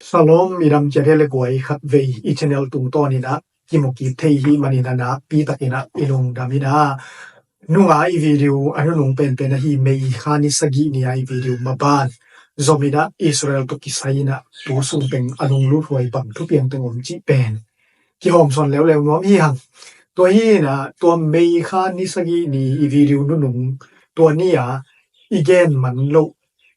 Salom iram jadele guai khat vei I channel tung to ni na kimoki thei hi manina na pi takina ilung damina nunga I video anung pen hi mei khani sagi ni ai video maban zomida Israel to kisaina tu sung peng anung lu hoi bang thu piang tengom chi pen ki hom son lew nom hi hang to hi na to mei khani sagi ni video nunung to ni ya igen man lo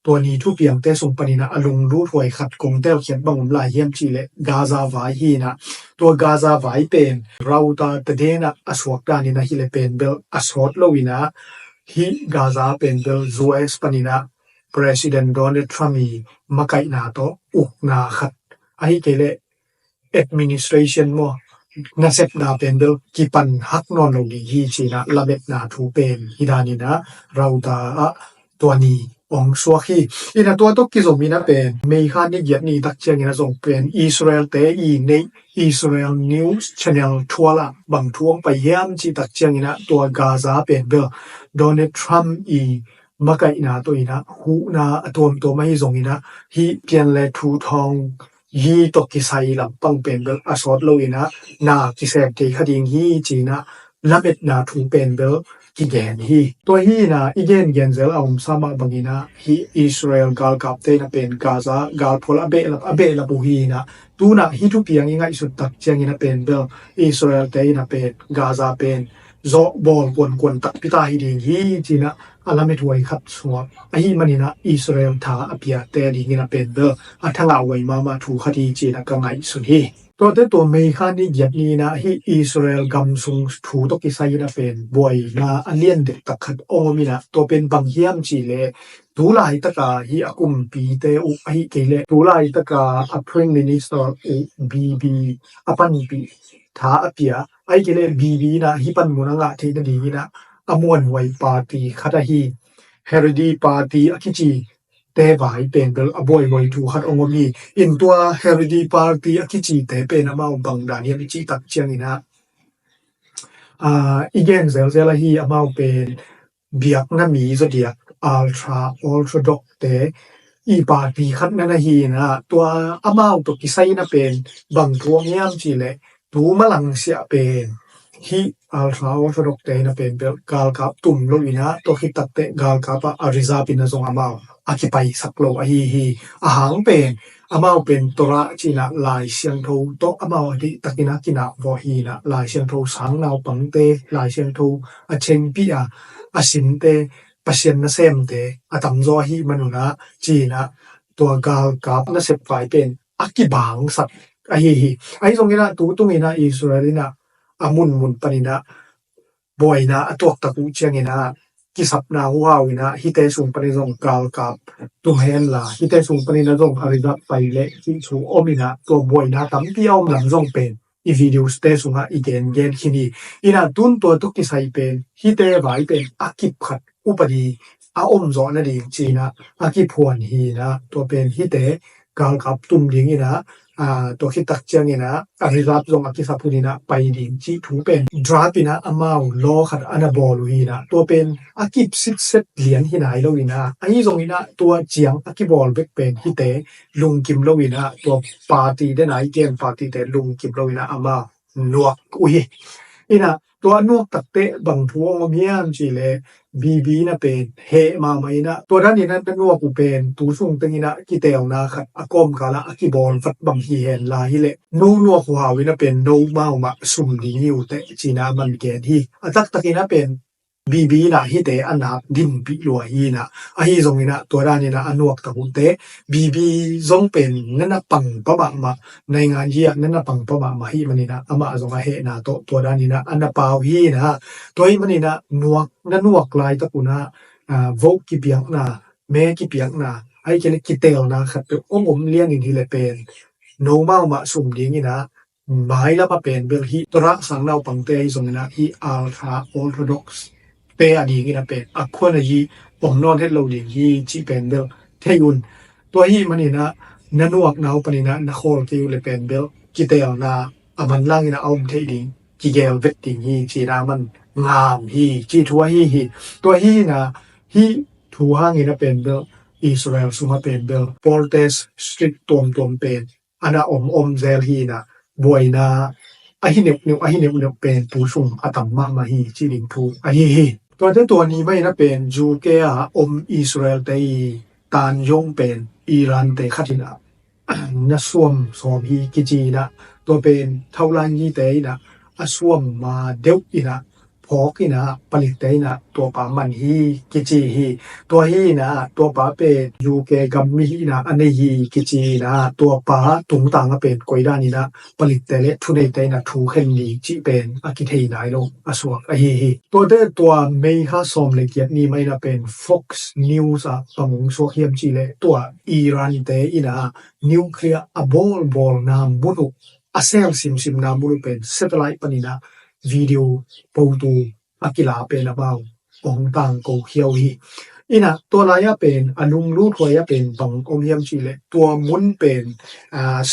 ตัวนี้ทุกเพียงแต่ส่งปนินะอลุงรู้ถวยขัดคงเต้าเขียนบังหลายเยี่ยมจีเลกาซาไวฮีนะตัวกาซาไวเป็นเราตาตะเดนะอสวกดานินะฮิเลเป็นเบลอสอดโลวินะฮิกาซาเป็นเบลซูเอสปนินะ President Donald Trump มาไกนาโตอุกนาขัดไอเกเล administration มอนาเซปนาเป็นเบลกิปันฮักนอนโลดีฮีจีนะละเบ็ดนาทูเป็นฮิดานินะเราตาตัวนี้องสวกฮีอินะตัวตกกิโซมีนะเป็นเมฆานิเยดนี่ตักเจียงนะส่งเป็นอิสราเอลเตอีใน Israel News Channel ทัวละบางทวงไปเยี่ยมจีตักเจียงนะตัวกาซาเป็นเบลโดนัลด์ทรัมป์มาไกนาตัวนะหูนาตัวไม่ส่งนะฮีเปลี่ยนเลทูทองยีตกกิไซลำปังเป็นเบลอสอดโลนะนากิเซบเกคดิงฮีจีนะละเบ็ดนาทูเป็นเบลอีแกนฮีตัวฮีนะอีแกนเกนเซลเอาสามาบังนะฮีอิสราเอลกาลกับเตนะเป็นกาซากาลพลอเบละบุฮีนะตูนะฮีทุเปียงง่ายสุดตักเจียงนะเป็นเบลอิสราเอลเตนะเป็นกาซาเป็นโซบอลกวนตักพิตาฮีดิงฮีจีนะอาลาเมถวยขัดสวบไอฮีมันนะอิสราเอลทาอเปียเตดิงนะเป็นเบลอัทงาไวมาถูคดีจีนะกังไงสุดฮีตัวเมฆานี่เย็ดนี่นะที่อิสราเอลกำสุงถูตกิไซนะเป็นบ่อยนะอันเลียนเด็กตักขัดโอมินะตัวเป็นบางเยี่ยมจีเลดูลายตะกาที่อากุมปีเตอุไอเกเลดูลายตะกาอัพพริ้งมินิสเตอร์บีอปันปีท้าอเปียไอเกเลบีนะที่ปันมุนังะที่นั่นดีนะอมวนไวปาร์ตี้ขัดที่เฮริดีปาร์ตี้อคิจีแต่บายเป็นเบลอบ่อยถูขัดองมีอินตัวเฮริดีปาร์ตี้อคิจีแต่เป็นมาบังดานิเอลจิตักเจียงนะอีเกนเซลละฮีมาเป็นเบียกนะมีซะเดียอัลทราออร์โธดอกแต่อีปาร์ตี้ขัดนั่นฮีนะตัวมาตัวกิไซนะเป็นบังทวงยามจีเลดูมะลังเสียเป็นฮีอัลทราออร์โธดอกแต่นะเป็นเบลกาลกับตุ่มโลวินะตัวคิดตัดเตกาลกับอาริซาปินะซงมาอากิไปสักโลฮีอาหางเป็นมาเป็นตระจีนะลายเสียงโทโตมาดิตักินะกินะวอฮีนะลายเสียงโทสังนาวปังเตลายเสียงโทอเชงปิอาสินเตปะเซียนนะเซมเตอตัมโซฮีมนุนะจีนะตัวกาลกับนะเซปไฟเป็นอากิบางสัตฮีไอตรงนี้นะตุงนะอิสราเอลนะมุนปนินะบ่อยนะตัวตะกุเจียงนะกิสับนาหัววินะฮิเตสุงปนิซงกาลกับตุเฮนลาฮิเตสุงปนินะซงอาริกะไปเลที่สูโอมินะตัวบ่อยนะตัมเปียวมันซงเป็นอีวิดีโอสเตสุงะอีเกนคินีอินะตุนตัวตุกิไซเป็นฮิเตไวเป็นอากิบขัดอุปดีอาอมซอนะดิจีนะอากิพวนฮีนะตัวเป็นฮิเตกาลกับตุมดิงนะตัวคิดตักเจียงนะอาริรับซงอากิสับพุนีนะไปดิงจีถูเป็นดราปินะอมาวโลขัดอนาบอลูฮีนะตัวเป็นอากิบซิดเซตเหรียญที่ไหนโลวินะไอ้ซงนะตัวเจียงอากิบอลเบกเป็นฮิเตลุงกิมโลวินะตัวปาร์ตี้ได้ไหนเกมปาร์ตี้แต่ลุงกิมโลวินะอมานวกอินะตัวนวกตักเตะบังทัวงเมียนจีเลบีนะเป็นเฮมาไหมนะตัวด้านนี้นั้นนวกกูเป็นตูซุงตึงนะกิเตลนะขัดอากอมกาละอากิบอลฟัดบังฮีเห็นลาฮิเลนวกหัววินะเป็นโนมามาซุมดีนิวเตจีนะมันเกนที่ตักนะเป็นบีนะฮิเตอันนับดินปิลัวฮีนะฮีซงนะตัวด้านนี้นะอนวกตะกุเตบีซงเป็นนั่นนะปังปะบะมาในงานเยียนั่นนะปังปะบะมาฮีมันนี่นะมาซงเฮนะตัวด้านนี้นะอันนะปาวฮีนะตัวฮีมันนี่นะนวกลายตะกุนะโวกิเปียกนะเมกิเปียกนะไอ้เกลกิเตลนะครับผมเลี้ยงอย่างที่เลยเป็นโนมาสุ่มดีนี่นะหมายแล้วมาเป็นเบลฮีตระสังนาวปังเตยซงนะฮีอัลทราออร์โธดอกซ์เตอดีกินะเป็นอักควรยีผมนอนเทศโลดิยีจีเป็นเบลเทยุนตัวฮีมันนี่นะนันวกนาวปนินะนครที่อยู่เลยเป็นเบลกิเตลนะมันล่างนี่นะเอาเทดิงกิเกลเวตติงฮีจีรามันงามฮีจีทัวฮีตัวฮีนะฮีทัวนี่นะเป็นเบลอิสราเอลสุมาเป็นเบลโพลเตสสตรีทตวมเป็น ana om zel hi na boina ahi ne pen pu sum atamma ma hi chi ding thu ahiตัวนี้ไม่นะเป็นจูเกะอิสราเอลไตตานยงเป็นอิหร่านไตคัตินะนะสวมฮีกิจีนะตัวเป็นเท่าลันยีไตนะสวมมาเดวอีนะพอกอีนะผลิตไตนะตัวปามันฮีกิจีฮีตัวฮีนะตัวปาเป็นยูเกะกัมมีฮีนะอันนี้ฮีกิจีนะตัวปาตุงต่างเป็นกวยด้านนี้นะผลิตไตเลทุนไตนะทูเข็นนี้จีเป็นอากิเทยนายโลสวกฮีตัวเมฮาซอมเลเกียนี้ไม่นะเป็น Fox News ปังสวกเฮียมจีเลตัวอิหร่านไตอีนะนิวเคลียร์บอลนามบุรุอาเซลซิมนามบุรุเป็นเซตไลท์ปนินะวิดีโอปูตูอากิลาเป็นบ่าวองต่างโกเขียวฮีอีนะตัวลายเป็นอนุมรูถวยเป็นบังองเฮียมจีเลตัวมุนเป็น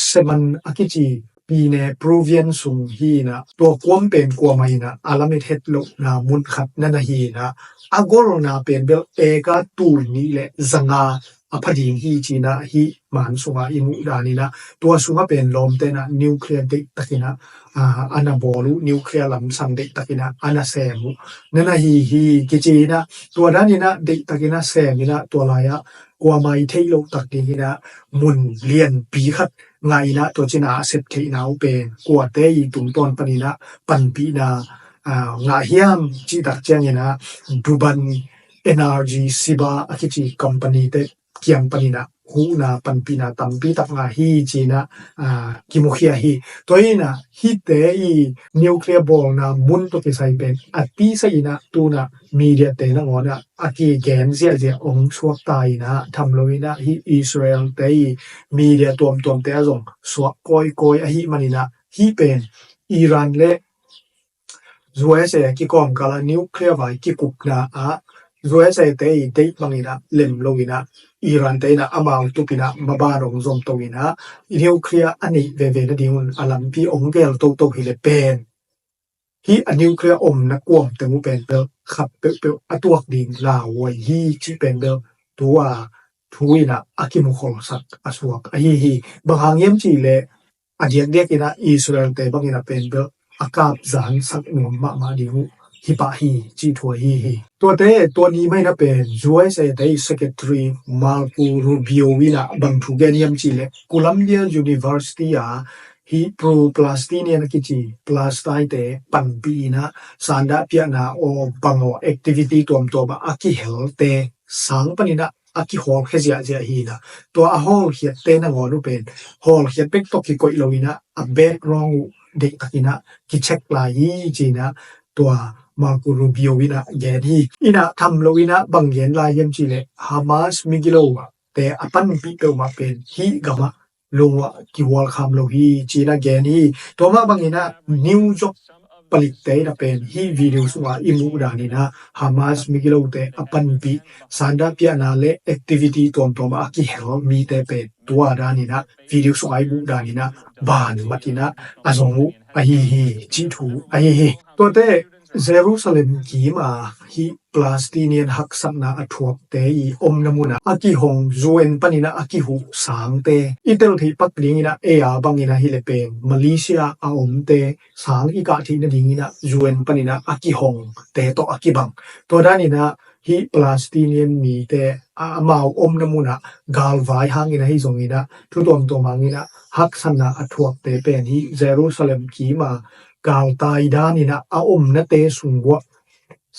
เซมันอากิจีปีเนปรูเวียนสุงฮีนะตัวกวมเป็นกวมัยนะอาลามิเทตโลนามุนขัดนั่นฮีนะอากอรนาเป็นเบลเอกาตูนี่แหละจังาอพดิงฮีจีนะฮีมันสุงาอิมุดานีนะตัวสุงาเป็นลมเตนะนิวเคลียร์เด็กตะกินะอานาบอลูนิวเคลียร์ลำสังเด็กตะกินะอานาเซมุนั่นฮีกิจีนะตัวด้านนี้นะเด็กตะกินะเซมินะตัวลายกวามัยเทโลตะกินะมุนเลียนปีขัดไงนะตัวจินาเสร็จเทนาเป็นกวดเตยตุงตอนปนินะปันปีนางาเฮียมจีตักเจียงนะดูบัน energy siba akichi company te kiam panina hu na panpi na tampi tak nga hi chi na kimukhia hi toina hi te I nuclear ball na mun to ke sai ben ati sai na tu na media te na ngona aki gen zia ong suak tai na thamloina hi Israel te media tom te azong suak koi a hi manina hi pen Iran le USA ki kom kala nuclear vai ki kukna USA te date mangina lem logina Iran te na amount to pina mabarong zom towina nuclear ani ve na dingun alam pi ongel to hile pen hi a nuclear na kwam te mu pen pel khap pe atuak ding la wai hi chi pen bel tua thuina akimu khol sak asuak hi banghangem chi le adiak dek ina Israel te bangina pen bel akap zan sak ngom ma dingu hi pa hi chi thua hiตัวนี้ไม่นะเป็น USA ได้ Secretary Marco Rubio วินะบังทุกเนียมจีเล Columbia University hi pro Palestinian kichi Palestine te panpi na sanda pia na o bango activity tom ba aki health te sang panina aki hol khezia hi na to a hol hi te na ngonu pen hol hi pek to ki koi loina a background de takina ki check la hi ji na to Marco Rubio วินะแกที่อินะทำโลวินะบางเย็นลายเยมจีเลฮามาสมิกิโลแต่อปันปีเปมาเป็นฮีกะมะลงว่ากิวอลคัมโลฮีจีนะแกนี่ตัวมาบางเย็นะนิวจอกผลิตเตนะเป็นฮีวิดีโอสุว่าอิมูดานี่นะฮามาสมิกิโลแต่อปันปีสันดาเปียนาเลแอคทิวิตี้ตัวมากิเฮลมีแต่เป็นตัวดานี่นะวิดีโอสุว่าอิมูดานี่นะบานมัตินะอะซงมุอะฮีจิทูอะฮีตัวเตJerusalem ki ma hi Palestinian hak sakna athuak te I namuna aki hong zuen panina aki hu sang te itel thi patling ina ea bangina hi lepe Malaysia a te sang I ka thi na dingina zuen panina aki hong te to aki bang to danina hi Palestinian mi te amau namuna galwai hangina hi zongina thutom to mangina hak sanna athuak te pen hi Jerusalem ki maกาวตายดานี่นะนะเตสุงวะ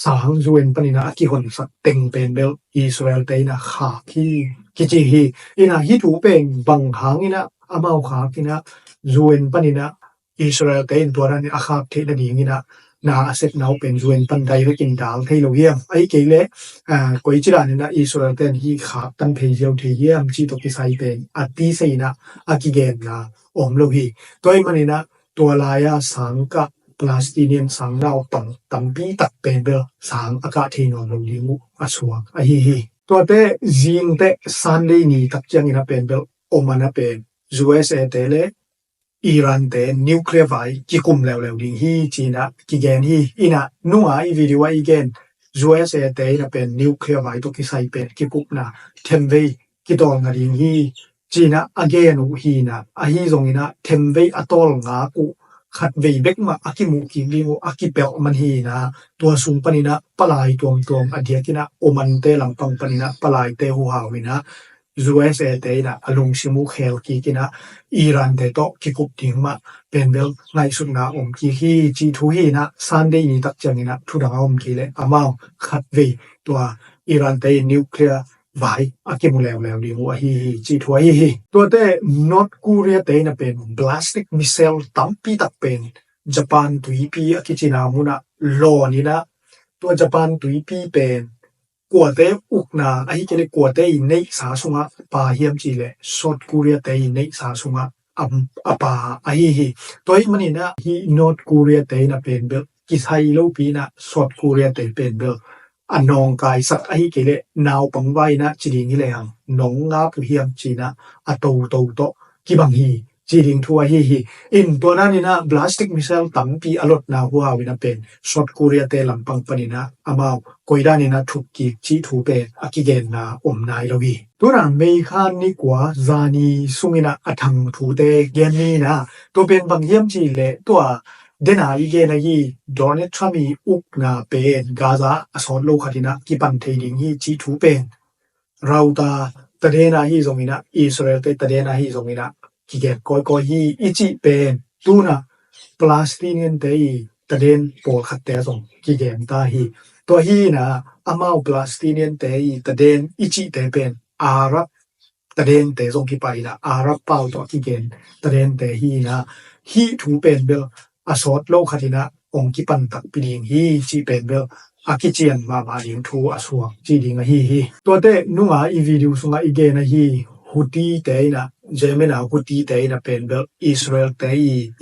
สางจวนปนินะกิหอนสักเต็งเป็นเบลอิสราเอลเตนะขาคีกิจิฮีอินะฮิถูเป็นบังหางอินะอามาขากินะจวนปนินะอิสราเอลเตนตัวนั้นอาคาเทนดีงินะนาเซตนาวเป็นจวนปันไดก็กินดาวเทโลเฮียมไอเกเลกวยจิรานี่นะอิสราเอลเตนฮีขาตันเพเยลเทียมจีตกิไซเป็นอติเซนะอากิเกนนะโลฮีตัวมันนี่นะตัวลายสังกะPalestinian สังเราตัมปีตักเป็นเบลสังอากาศที่นอนลงลิมุอาสวงฮีตัวเตจิงเตซันเดนี่ตักจังอินะเป็นเบลมันนะเป็น USA เตเลอิหร่านเตนิวเคลียร์ไว้กิกุมแล้วดิงฮีจีนะกิเกนฮีอินะนัววิดีโออีเกน USA เตนะเป็นนิวเคลียร์ไว้ตัวกิไซเป็นกิกุมนะเทมเวกิตองดิงฮี China again hina ahi zongina themvei atol nga ku khatvei bekma akimu kingimu akipel manhina tua sung panina palai tuam adiakina omante lampang panina palai te hu hawina USA te na alung simu khel ki kina Iran te to kikup tingma penbel ngai sutna ki hi chi thu hi na Sunday ni tak changina thudang ki le amao khatvei tua Iran te nuclear vai akimu lew di wa hi chi thu hi tua te North Korea te na pen ballistic missile tampi tak pen Japan tuipi akichina muna lo ni na tua Japan tuipi penกัวเตอุกนาไอ้เจเลกัวเตในสาสุงะปาเฮียมจีเลซอดกูเรียเตในสาสุงะอปาไอ้ฮิตัวมันนี่นะฮีนอร์ทกูเรียเตนะเป็นเบลกิไซโลปีนะซอดกูเรียเตเป็นเบลอันนองกายสักไอ้เจเลนาวปังไว้นะจีดิงนี่เลยหังนองงาผู้เฮียมจีนะอะโตโตกิบังฮีจีดิงทัวฮีอินตัวนั้นนี่นะบลาสติกมิสไซล์ตั้มปีอลอดนาหัววินะเป็นซอดกูเรียเตลำปังปนินะอามาวกอยดานี่นะทุกกีจีทูเป็นอากิเกนนาอมนายลวีตัวนั้นเมคานนี่กว่าซานีสุงินะอทังทูเตเกนนี่นะตัวเป็นบางเยี่ยมจีเลตัวเดนาอีเกนฮีโดเนทรามีอุกนาเป็นกาซาอสอนโลคาตินะกิปันเทดิงฮีจีทูเป็นเราตาตะเดนาฮีซงมินะอิสราเอลเตตะเดนาฮีซงมินะกิเกนกอยฮีอิจิเป็นตูนะปลาสติเนียนเตยตะเดนโปลคัตเตซงกิเกนตาฮีตัวฮีนะอามาวปลาสติเนียนเตยตะเดนอิจิเตเป็นอารับตะเดนเตซงกิไปนะอารับเป้าตัวกิเกนตะเดนเตฮีนะฮีถูเป็นเบลอสอดโลคาตินะองกิปันตักปิดิงฮีจีเป็นเบลอากิเจียนมาดิงทูอสวงจีดิงฮีตัวเตนุงาอีวิดีโอสุงาอีเกนะฮีฮูตีเตนะเจเมนาฮูตีเตนะเป็นเบลอิสราเอลเต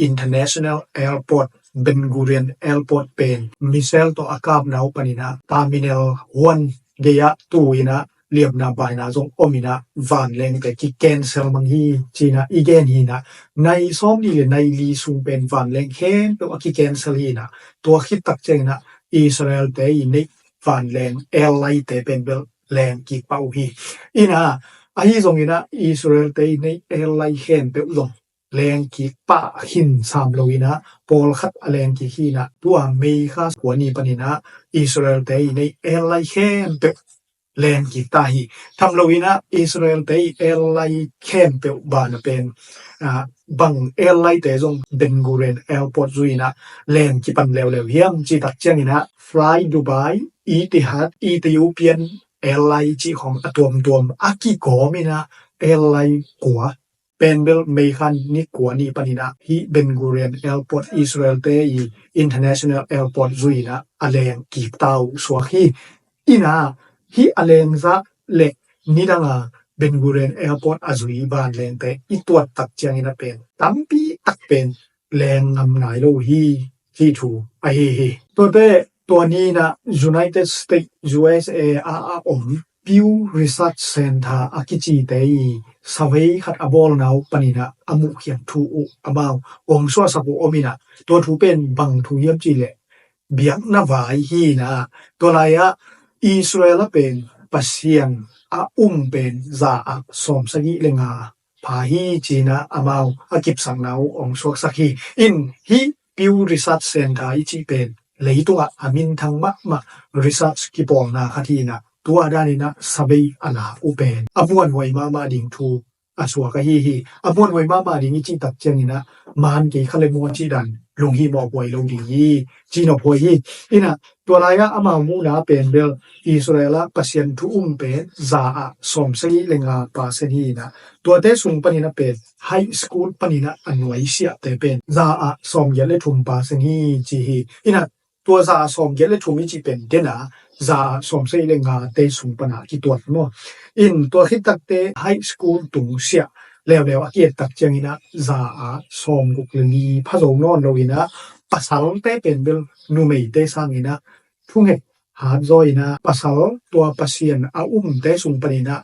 International Airport Ben Gurion Airport เป็นมิเซลตัวอากาบนาวปนินะตามิเนลวันเกียตูอินะเลียบนาบายนาจงอมินะวันเลงแต่กิแกนเซลมังฮีจีนะอีเกนฮีนะในซ้อมนี่เลยในลีซุงเป็นวันเลงเคนตัวกิแกนเซลฮีนะตัวคิดตักเจงนะอิสราเอลเตในวันเลงเอลไลเตเป็นเบลแรงกิเป้าฮีอีนะไอ้ทรงนี้นะอิสราเอลเตในเอลไลเคนเปอุดงแรงกิปะหินสามโลวินะปอลคัดแรงกิฮีนะตัวเมคาหัวนี้ปนินะอิสราเอลเตในเอลไลเคนเปแรงกิตาฮีทำโลวินะอิสราเอลเตเอลไลเคนเปบานเป็นบังเอลไลเตจงเบนกูเรนเอลพอร์ตซุยนะแรงกิปันเร็วๆเฮียมจีตักเจนี่นะฟลายดูไบอีติฮัดอีธิโอเปียนเอลไลจีของตัวอากิโกมินะเอลไลกัวเป็นเบลเมคันนี่กัวนี่ปนินะฮีเบนกูเรียนเอลพอร์ตอิสราเอลเตอีอินเตอร์เนชั่นแนลเอลพอร์ตซุยนะอเลงกีตาวสวกฮีอีนะฮีอเลงซะเลนี่ดังเบนกูเรียนเอลพอร์ตอซุยบานเลงเตอีตัวตักเจียงนะเป็นตัมปีตักเป็นแรงงำหนายโลฮีทูไอฮีตัวเตตัวนี้นะ United States USA Pew Research Center อากิจิเตยสเวขัดอบอลนาวปนินะอมุเขียนทูอุอบาวองชัวสบุอมินะตัวทูเป็นบังทูเยี่ยมจีเลเบียกนาวายฮีนะตัวลายะอิสราเอลเป็นปัสเซียนเป็นซาสอมสกิเลงาพาฮีจีนะอบาวอากิบสังนาวองชัวสักฮีอินฮี Pew Research Center อีจีเป็นเลยตัวอามินทางมะ research กิปองนาคทีนะตัวด้านนี้นะสเบยอลาอุเปนอมวนไว้มาดิงทูอาสัวกะฮีอมวนไว้มาดิงจิตักเจงนี่นะมานกีคะเลมวนจีดันลงฮีบอกไว้ลงดิงีจีนอพวยอีนะตัวลายะอามามูนาเป็นเบลอิสราเอลปัสเซียนทูเป็นซาสอมสกิเลงาปาเซนีนะตัวเตสุงปนินะเป็นไฮสคูลปนินะอันไว้เสียเตเป็นซาสอมเยเลทุมปาเซนีจีฮีอีนะตัวซาสอมเยเลทุมิจิเป็นเดนะซาสอมเซเลงาเตสุงปนากิตัวโนอินตัวคิดตักเตไฮสคูลตุงเสียแล้วอาเกียตักเจงินะซาสอมกุกลีพะโซนอนโลวินะปัสสาวะเตเป็นเบลนูเมเตสังอินะทุงเฮหาจอยนะปัสสาวะตัวปัสเซียนเตสุงปนินะ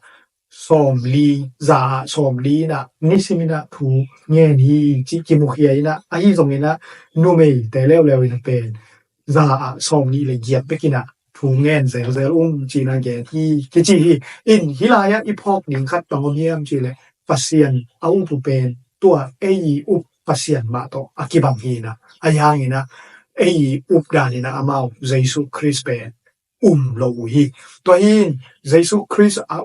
สอมลีซาสอมลีนะนิสิมินะทูเงนีจิกิมุเคียนะอาฮิซงอินะนูเมเตแล้วอินะเป็นซาสอมลีเลยเหยียบไปกินะทูเงนเซลจีนังเกที่กิจิอินฮิลายะอีพอกนิงคัดตองเฮียมจีเลยไฟ pasien au pu pen tua ei up pasien ma to akibang hi na ayang ina ei up dan ina amau Jesus Christ pen lo hi to hin Jesus Christ a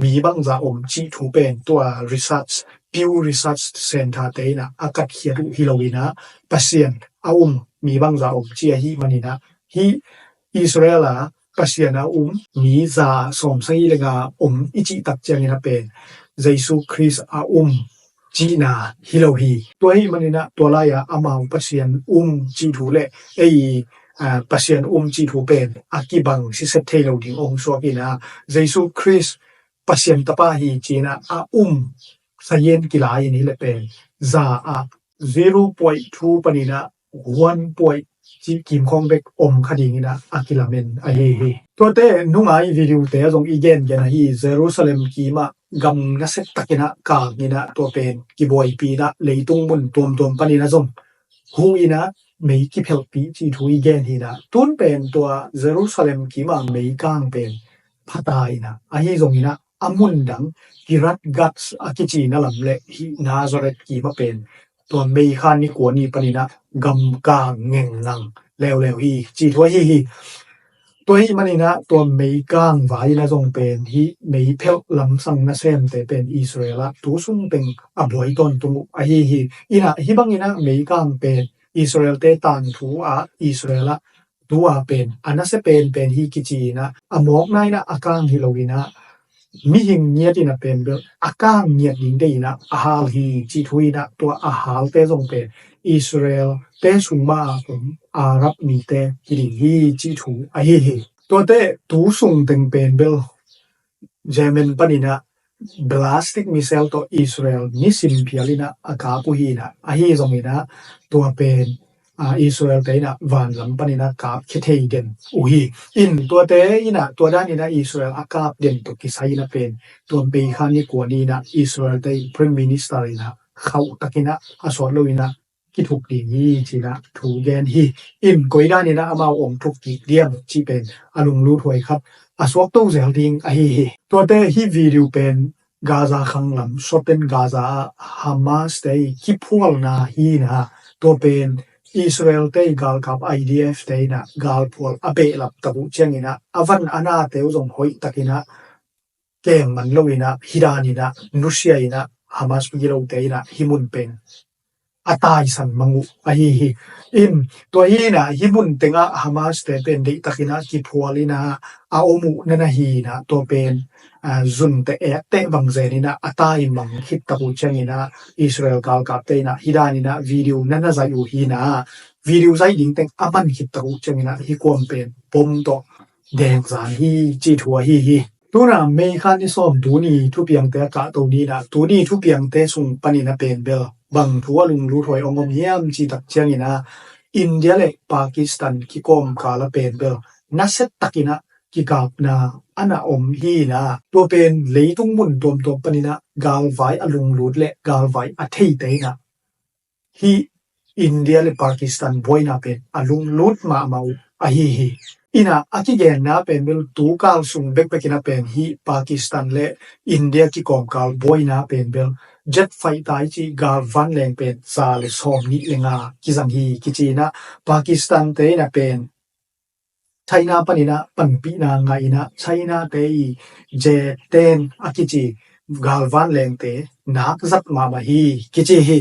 mi bang za chi thu pen tua research Pew Research Center te na akat hiatu hilowina pasien a mi bang za chi hi manina hi Israela pasien a mi za som sai lenga ichi tak changina pen Jesus Christ a chi na hilohi to hi manina to la ya amau pasien chi thu le ei pasien chi thu pen akibang si set thelo ding so kina Jesus Christ pasien tapa hi china a sayen kilai ni le pen za a 0.2 panina 1. chi kim khong bek khading ina akilamen a hi to te nungai video te jong igen gen hi Jerusalem ki ma gam na set takina ka ngina to pen ki boy pi na leitung mun tom panina jong hu ina mei ki phel pi chi thui gen hi na tun pen to Jerusalem ki ma mei kang pen phatai na a hi jong ina amun dang kirat gats akichi na lam le hi Nazareth ki ma pen to mei khan ni ko ni panina gam ka ngeng nang lew hi chi thoi hi to hi manina to mei kang vai na jong pen hi mei phel lam sang na sem te pen Israela tu sung peng a boi ton tu a hi ina hi bang ina mei kang pen Israel te tan thu a Israela tu a pen anase pen hi kichi na amok nai na akang hi lowina mi hing niat ina pen bel akang niat ding de ina ahal hi chi thui na to ahal te jong pen Israel te sungma pum Arab mi te hi chi thu a hi to te tu sung teng pen bel Yemen panina blastic missile to Israel ni sim pialina aka pu hi na a hi jong ina to pen Israel te na van lam panina kap khethei den hi in to te ina to dan ina Israel akap den to kisai na pen to be khan ni ko ni na Israel te prime minister ina khau takina asor lo ina ki thuk di ni china thu gen hi in koida ni na ama thuk ki diam chi pen alung lu thoi khat aswak to zel ding a hi to te hi video pen Gaza khanglam soten Gaza Hamas te ki phul na hi na to pen Israel te gal kap IDF te na gal phol abe lap tabu chengina avan ana te jong hoi takina kem man loina hirani na Rusia ina Hamas giro te na himun pen atai san mangu a hi in to hi na himun tenga Hamas te pen de takina ki phwalina a omu nana hi na to pen zun te bang zenina atai mang hit tabu chengina Israel gal kap te na hirani na video nana zayu hi na video zai ding teng aman hit tabu chengina hi kom pen pom to deng zan hi chi thua hi tuna me khan ni som du ni thu piang te ka to ni na tu ni thu piang te sung panina pen bel bang thua lung lu thoi ongom hiam chi tak changina India le Pakistan ki kom kala pen bel na set takina ki kap na ana hi na to pen leitung mun tom panina gal vai alung lut le gal vai a thei te na hi India le Pakistan boina pen alung lut ma mau a hi ina akigen na pen bel tu kal sung bekina pen hi Pakistan le India ki kom kal boina pen bel jet fighter chi gal van leng pen sa le som ni lenga kizang hi kichina Pakistan te na pen China panina panpi na nga ina China te jet 10 akichi gal van leng te nak zat ma hi kichi hi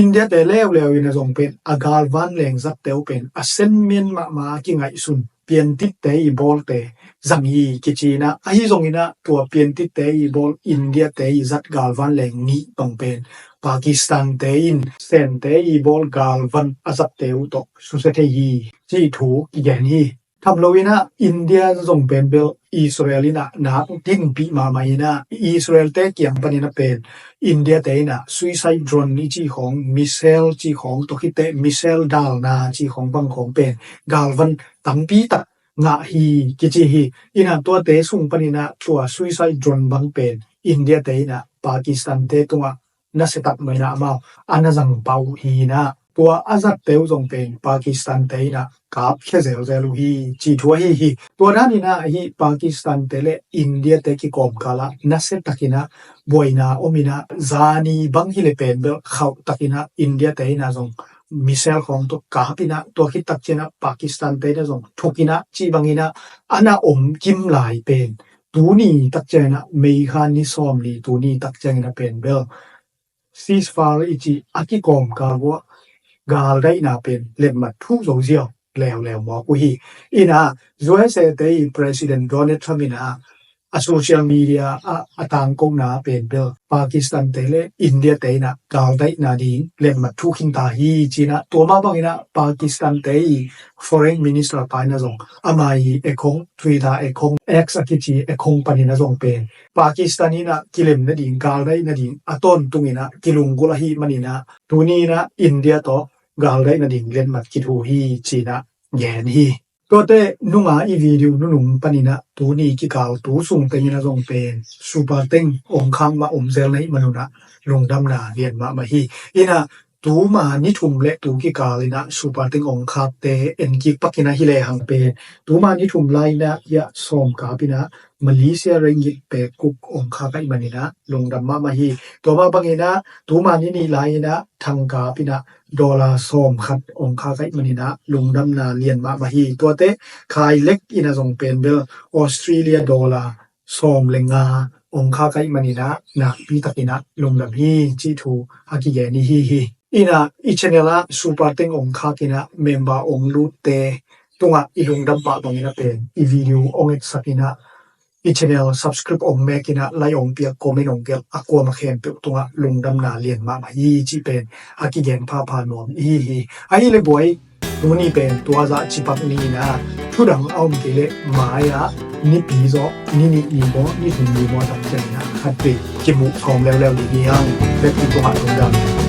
India te lew ina jong pen agal van leng zat te pen asen men ma ki ngai sun pian tit te bol te zang hi kichina a hi jong ina to pian tit te bol India te zat gal van leng ni tong pen Pakistan te in sen te bol gal van azat te to su se te hi chi thu ki gen hi tham loina India jong pen bel Israelina na tin pi ma ina Israel te kiang panina pen India te na suicide drone ni chi khong missile chi khong to ki te missile dal na chi khong bang khong pen galvan tampi ta nga hi kichi hi ina to te sung panina to suicide drone bang pen India te na Pakistan te tunga na setup mai na ma anajang pau hi na ตัวอาซัดเตวจงเป็นปากีสถานเตยนะกับแค่เซลเซลูฮีจีทัวฮีตัวนั้นนี่นะฮีปากีสถานเตเลอินเดียเตกิกอมกาละนัสเซตักินะบวยนาโอมินะซานีบังฮิเลเป็นเบลเขาตักินะอินเดียเตยนะจงมิเซลของตัวกาปินะตัวคิดตักเจนะปากีสถานเตยนะจงทุกินะจีบังฮินะอานาอมกิมหลายเป็นตูนี่ตักเจนะเมฆานิซอมลีตูนี่ตักเจนะเป็นเบลซีสฟาร์อิจิอากิกอมกาลวกาลได้นาเป็นเล่มมาทุกโซเชียลแล้วหมอกุฮีอินะจวยเซเตย President Donald Trump นะa social media a tang kong na pen bel Pakistan tele India te na kal dai na ding len ma thu king ta hi china to ma bang ina Pakistan te foreign minister pa na jong amai ekhong Twitter ekhong X akichi ekhong pani na jong pen Pakistani na kilem na ding kal dai na ding aton tungina kilung gula hi manina tuni na India to gal dai na ding len ma ki thu hi china yen hiตัวเตนุงาอีวิดีโอนุงปานินะตูนี้กิกาวตูสุงเตยินะจงเป็นซูเปอร์เต็งองคังมาอมเซลในมนุนะลงดำนาเรียนมาฮีอินะตูมานิทุมและตูกิกาลินะซูเปอร์เต็งองคาเตเอ็นกิกปักกินะฮิเลหังเป็นตูมานิทุมไลนะยะซอมกาปินะมาเลเซียเรงกิเปกุกองคาไกมันินะลงดำมาฮีตัวมาบังเอนะตูมานี่ไลนะทังกาปินะดอลลาร์ซอมขัดองคาไกมันินะลงดำนาเรียนมาฮีตัวเตขายเล็กอินะจงเป็นเบลออสเตรเลียดอลลาร์ซอมเลงาองคาไกมันินะนะปีตะกินะลงดำฮีจีทูฮากิเยนี่ฮีอินะอิชเนลาซูเปอร์เต็งองคากินะเมมเบอร์องลูเตตงะอีลงดำปะตรงนี้นะเป็นอีวิดีโอองเอ็กสักินะอีchannel subscribe องเมกินะไลองเปียคอมเมนต์องเกลอะกัวมาเข็มเปียตงะลงดำนาเรียนมาฮีจีเป็นอากิเกนพาโนมฮีไอเลยบ่อยตูนี่เป็นตัวจะจิปักนี่นะทุดังเอาเกเลมายะนี่ปีโซนี่บ่นี่ถึงมีบ่ตัดใจนะคัดไปจิบุของแล้วดีๆยังและเป็นตัวลงดำ